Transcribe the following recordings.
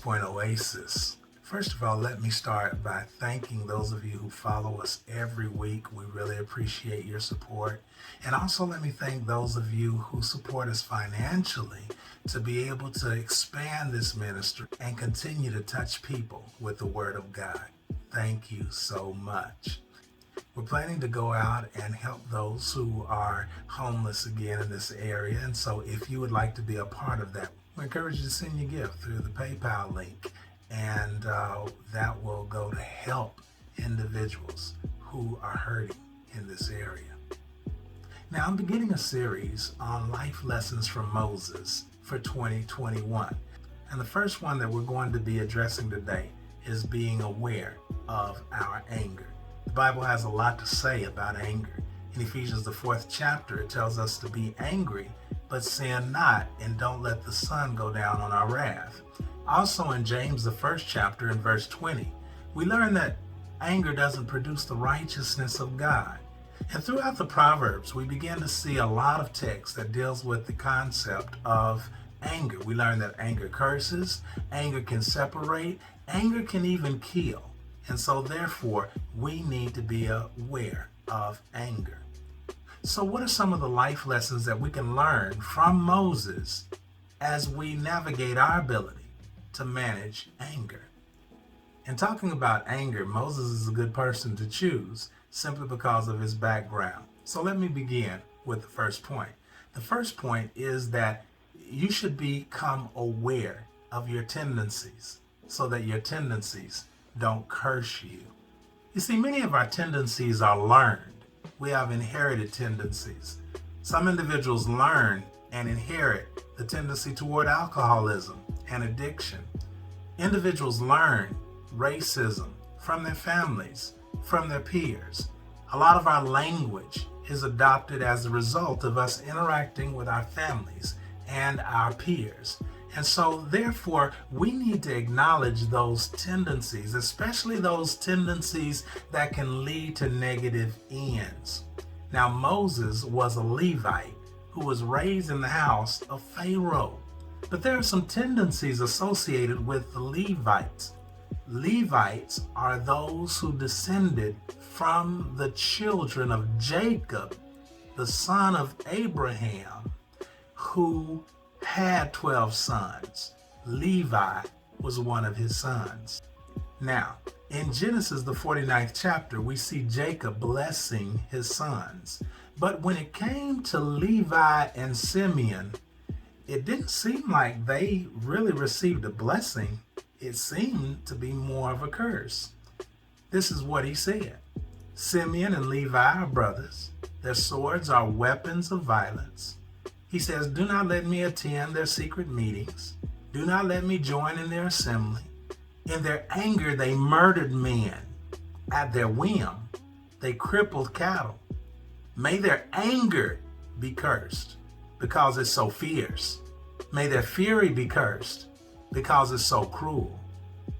Point Oasis. First of all, let me start by thanking those of you who follow us every week. We really appreciate your support. And also let me thank those of you who support us financially to be able to expand this ministry and continue to touch people with the Word of God. Thank you so much. We're planning to go out and help those who are homeless again in this area. And so if you would like to be a part of that, we encourage you to send your gift through the PayPal link. And that will go to help individuals who are hurting in this area. Now, I'm beginning a series on life lessons from Moses for 2021. And the first one that we're going to be addressing today is being aware of our anger. The Bible has a lot to say about anger. In Ephesians, the 4th chapter, it tells us to be angry, but sin not, and don't let the sun go down on our wrath. Also in James, the 1st chapter, in verse 20, we learn that anger doesn't produce the righteousness of God. And throughout the Proverbs, we begin to see a lot of text that deals with the concept of anger. We learn that anger curses, anger can separate, anger can even kill. And so therefore, we need to be aware of anger. So what are some of the life lessons that we can learn from Moses as we navigate our ability to manage anger? In talking about anger, Moses is a good person to choose simply because of his background. So let me begin with the first point. The first point is that you should become aware of your tendencies so that your tendencies don't curse you. You see, many of our tendencies are learned. We have inherited tendencies. Some individuals learn and inherit the tendency toward alcoholism and addiction. Individuals learn racism from their families, from their peers. A lot of our language is adopted as a result of us interacting with our families and our peers. And so therefore, we need to acknowledge those tendencies, especially those tendencies that can lead to negative ends. Now, Moses was a Levite who was raised in the house of Pharaoh. But there are some tendencies associated with the Levites. Levites are those who descended from the children of Jacob, the son of Abraham, who had 12 sons. Levi was one of his sons. Now, in Genesis, the 49th chapter, we see Jacob blessing his sons. But when it came to Levi and Simeon, it didn't seem like they really received a blessing. It seemed to be more of a curse. This is what he said. Simeon and Levi are brothers. Their swords are weapons of violence. He says, do not let me attend their secret meetings. Do not let me join in their assembly. In their anger, they murdered men. At their whim, they crippled cattle. May their anger be cursed because it's so fierce. May their fury be cursed because it's so cruel.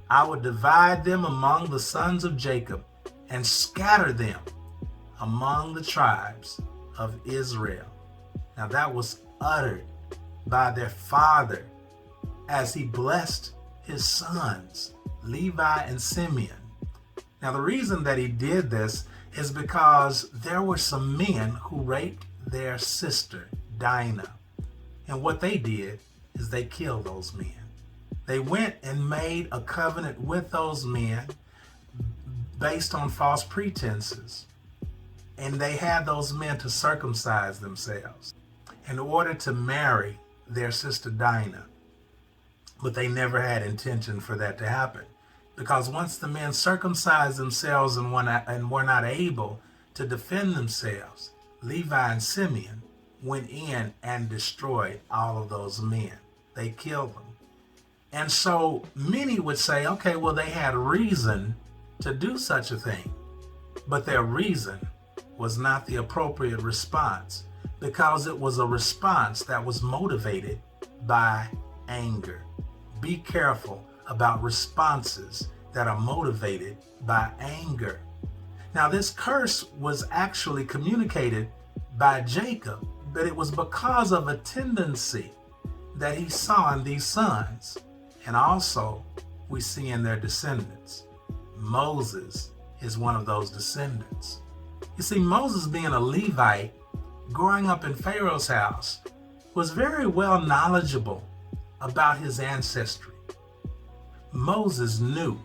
I would divide them among the sons of Jacob and scatter them among the tribes of Israel. Now that was uttered by their father as he blessed his sons, Levi and Simeon. Now the reason that he did this is because there were some men who raped their sister, Dinah. And what they did is they killed those men. They went and made a covenant with those men based on false pretenses. And they had those men to circumcise themselves in order to marry their sister Dinah. But they never had intention for that to happen. Because once the men circumcised themselves and were not able to defend themselves, Levi and Simeon went in and destroyed all of those men. They killed them. And so many would say, okay, well, they had reason to do such a thing. But their reason was not the appropriate response, because it was a response that was motivated by anger. Be careful about responses that are motivated by anger. Now, this curse was actually communicated by Jacob, but it was because of a tendency that he saw in these sons. And also, we see in their descendants. Moses is one of those descendants. You see, Moses, being a Levite, growing up in Pharaoh's house, was very well knowledgeable about his ancestry. Moses knew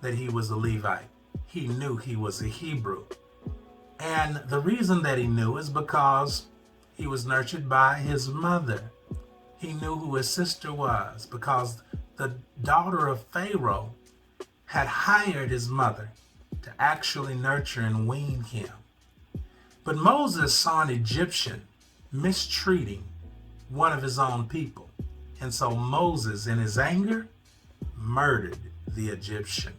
that he was a Levite. He knew he was a Hebrew. And the reason that he knew is because he was nurtured by his mother. He knew who his sister was because the daughter of Pharaoh had hired his mother to actually nurture and wean him. But Moses saw an Egyptian mistreating one of his own people. And so Moses, in his anger, murdered the Egyptian.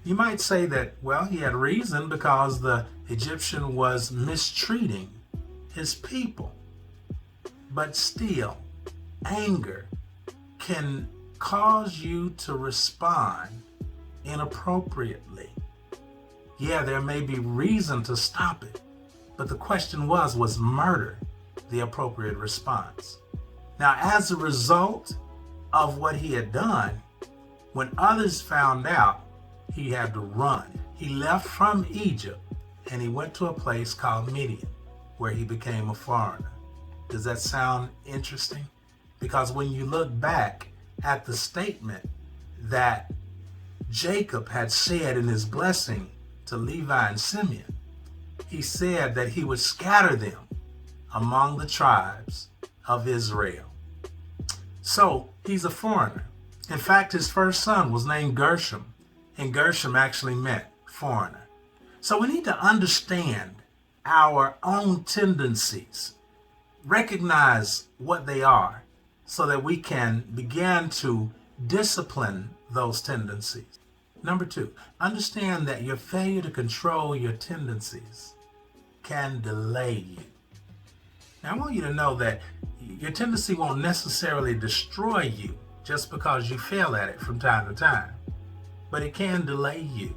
You might say that, well, he had reason because the Egyptian was mistreating his people. But still, anger can cause you to respond inappropriately. Yeah, there may be reason to stop it, but the question was murder the appropriate response? Now, as a result of what he had done, when others found out, he had to run. He left from Egypt and he went to a place called Midian, where he became a foreigner. Does that sound interesting? Because when you look back at the statement that Jacob had said in his blessing to Levi and Simeon, he said that he would scatter them among the tribes of Israel. So he's a foreigner. In fact, his first son was named Gershom, and Gershom actually meant foreigner. So we need to understand our own tendencies, recognize what they are, so that we can begin to discipline those tendencies. Number 2, understand that your failure to control your tendencies can delay you. Now, I want you to know that your tendency won't necessarily destroy you just because you fail at it from time to time, but it can delay you.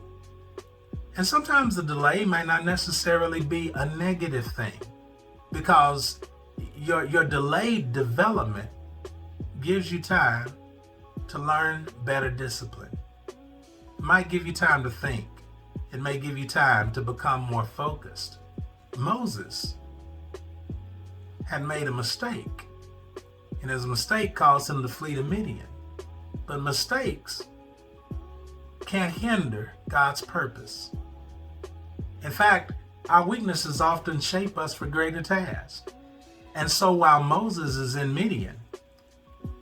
And sometimes the delay may not necessarily be a negative thing, because your delayed development gives you time to learn better discipline. It might give you time to think. It may give you time to become more focused. Moses had made a mistake, and his mistake caused him to flee to Midian. But mistakes can't hinder God's purpose. In fact, our weaknesses often shape us for greater tasks. And so while Moses is in Midian,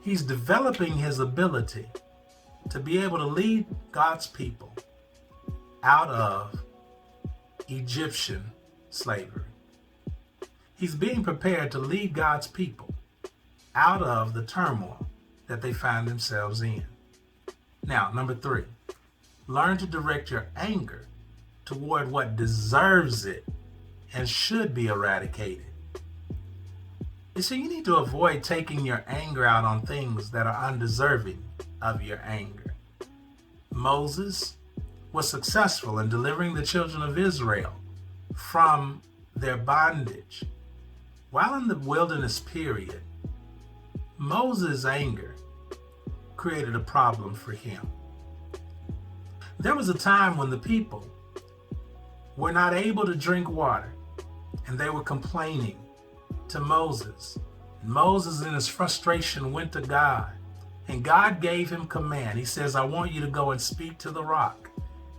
he's developing his ability to be able to lead God's people out of Egyptian slavery. He's being prepared to lead God's people out of the turmoil that they find themselves in. Now, number 3, learn to direct your anger toward what deserves it and should be eradicated. You see, you need to avoid taking your anger out on things that are undeserving of your anger. Moses was successful in delivering the children of Israel from their bondage. While in the wilderness period, Moses' anger created a problem for him. There was a time when the people were not able to drink water, and they were complaining to Moses. Moses, in his frustration, went to God, and God gave him command. He says, I want you to go and speak to the rock.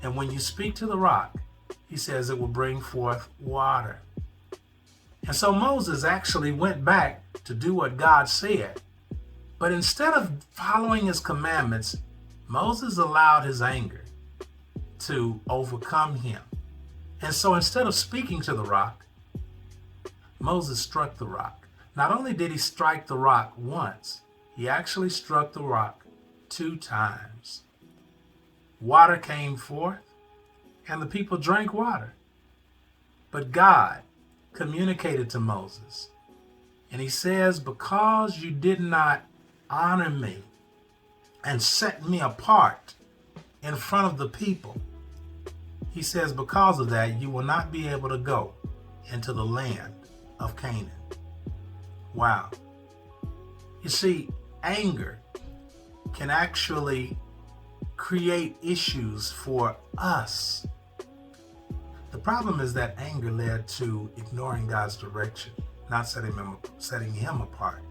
And when you speak to the rock, he says it will bring forth water. And so Moses actually went back to do what God said. But instead of following his commandments, Moses allowed his anger to overcome him. And so instead of speaking to the rock, Moses struck the rock. Not only did he strike the rock once, he actually struck the rock 2 times. Water came forth, and the people drank water. But God communicated to Moses, and he says, because you did not honor me and set me apart in front of the people, he says, because of that, you will not be able to go into the land of Canaan. Wow. You see, anger can actually create issues for us. The problem is that anger led to ignoring God's direction, not setting him apart.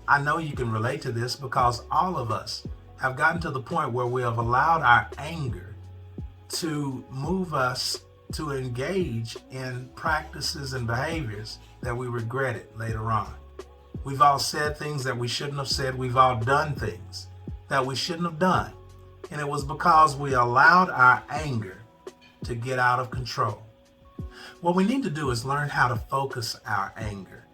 I know you can relate to this because all of us have gotten to the point where we have allowed our anger to move us to engage in practices and behaviors that we regretted later on. We've all said things that we shouldn't have said. We've all done things that we shouldn't have done. And it was because we allowed our anger to get out of control. What we need to do is learn how to focus our anger.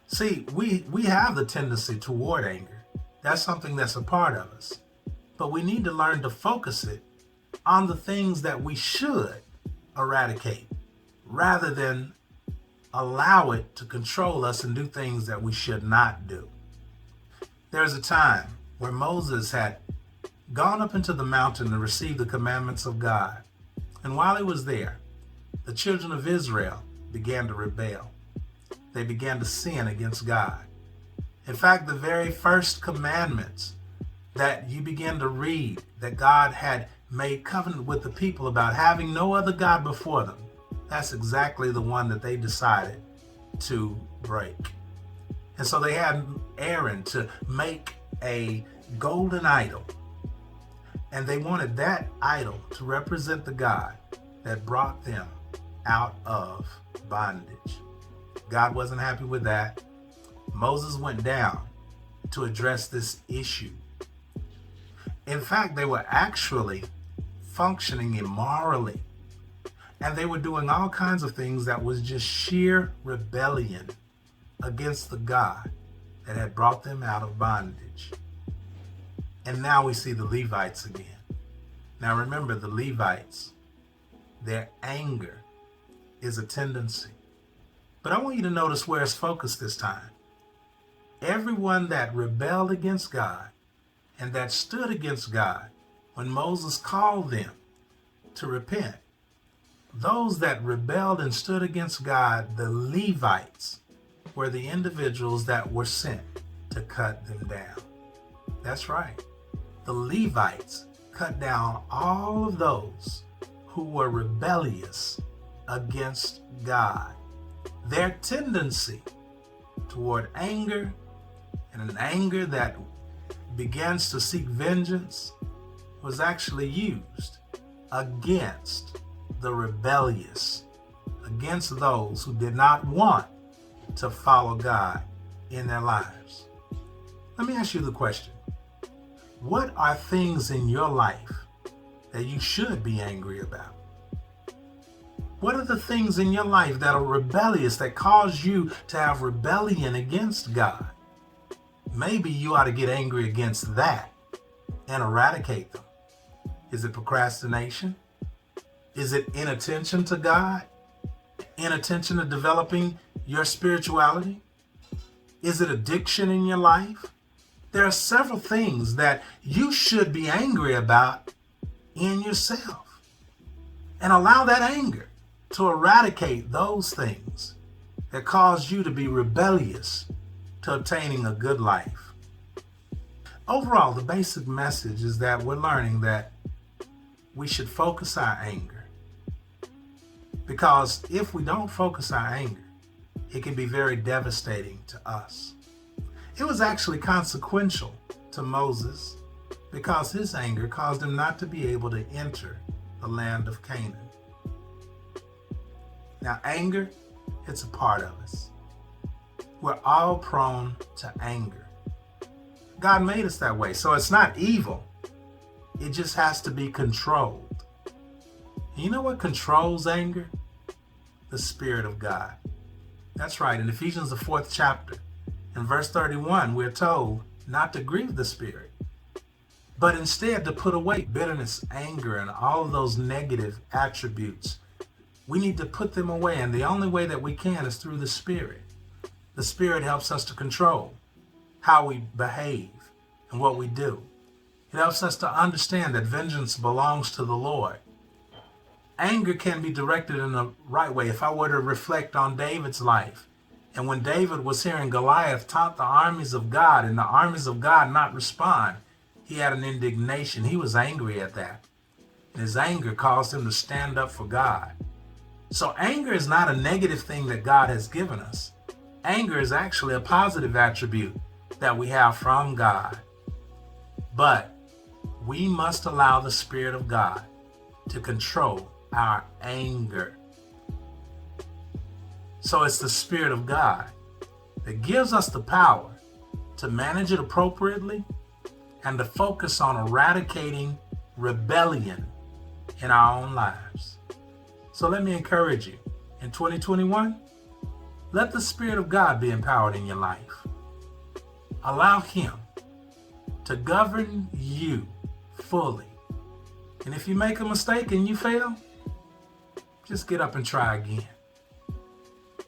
See, we have the tendency toward anger. That's something that's a part of us. But we need to learn to focus it on the things that we should eradicate rather than allow it to control us and do things that we should not do. There's a time where Moses had gone up into the mountain to receive the commandments of God. And while he was there, the children of Israel began to rebel. They began to sin against God. In fact, the very first commandments that you begin to read that God had made covenant with the people about having no other God before them, that's exactly the one that they decided to break. And so they had Aaron to make a golden idol. And they wanted that idol to represent the God that brought them out of bondage. God wasn't happy with that. Moses went down to address this issue. In fact, they were actually functioning immorally. And they were doing all kinds of things that was just sheer rebellion against the God that had brought them out of bondage. And now we see the Levites again. Now remember, the Levites, their anger is a tendency. But I want you to notice where it's focused this time. Everyone that rebelled against God and that stood against God when Moses called them to repent, those that rebelled and stood against God, the Levites, were the individuals that were sent to cut them down. That's right. The Levites cut down all of those who were rebellious against God. Their tendency toward anger, and an anger that begins to seek vengeance, was actually used against the rebellious, against those who did not want to follow God in their lives. Let me ask you the question. What are things in your life that you should be angry about? What are the things in your life that are rebellious, that cause you to have rebellion against God? Maybe you ought to get angry against that and eradicate them. Is it procrastination? Is it inattention to God? Inattention to developing your spirituality? Is it addiction in your life? There are several things that you should be angry about in yourself. And allow that anger to eradicate those things that cause you to be rebellious to obtaining a good life. Overall, the basic message is that we're learning that we should focus our anger. Because if we don't focus our anger, it can be very devastating to us. It was actually consequential to Moses because his anger caused him not to be able to enter the land of Canaan. Now, anger, it's a part of us. We're all prone to anger. God made us that way, so it's not evil. It just has to be controlled. And you know what controls anger? The Spirit of God. That's right. In Ephesians, the 4th chapter, in verse 31, we're told not to grieve the Spirit, but instead to put away bitterness, anger, and all of those negative attributes. We need to put them away, and the only way that we can is through the Spirit. The Spirit helps us to control how we behave and what we do. It helps us to understand that vengeance belongs to the Lord. Anger can be directed in the right way. If I were to reflect on David's life, And when David was hearing Goliath taunt the armies of God and the armies of God not respond, he had an indignation. He was angry at that. And his anger caused him to stand up for God. So anger is not a negative thing that God has given us. Anger is actually a positive attribute that we have from God. But we must allow the Spirit of God to control our anger. So it's the Spirit of God that gives us the power to manage it appropriately and to focus on eradicating rebellion in our own lives. So let me encourage you, in 2021, let the Spirit of God be empowered in your life. Allow Him to govern you fully. And if you make a mistake and you fail, just get up and try again.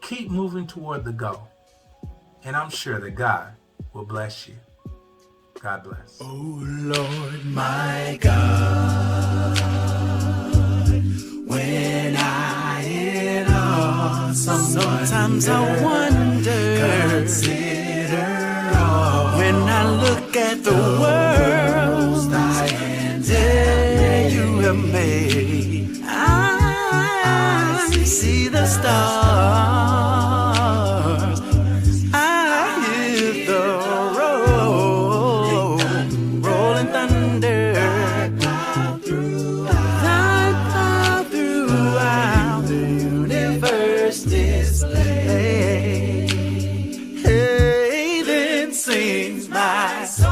Keep moving toward the goal. And I'm sure that God will bless you. God bless. Oh Lord, my God, when I in awesome sometimes I wonder, consider all, when I look at the world thy hands you have made, I see the stars, I hear the rolling thunder, thy power throughout the universe display. Hey, then sings my soul,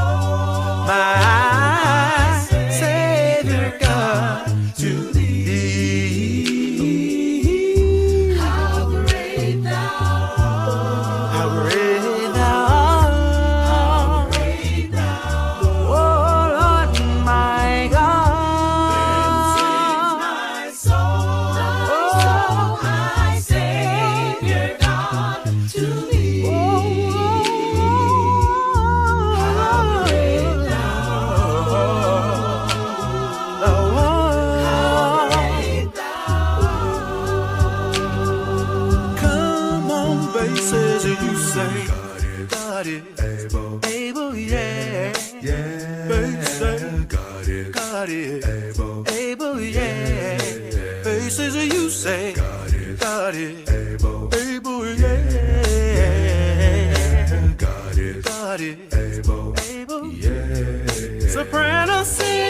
my Savior God, to thee. How great thou art, how great thou art, how great thou art, oh Lord my God. Then sings my soul, my Savior God, to thee. How great thou art, how great thou art. Come on, bases, you say, got it, able, yeah, bases, got it, able, yeah, bases, you say, got it, able, yeah, got it, able, yeah, soprano sing.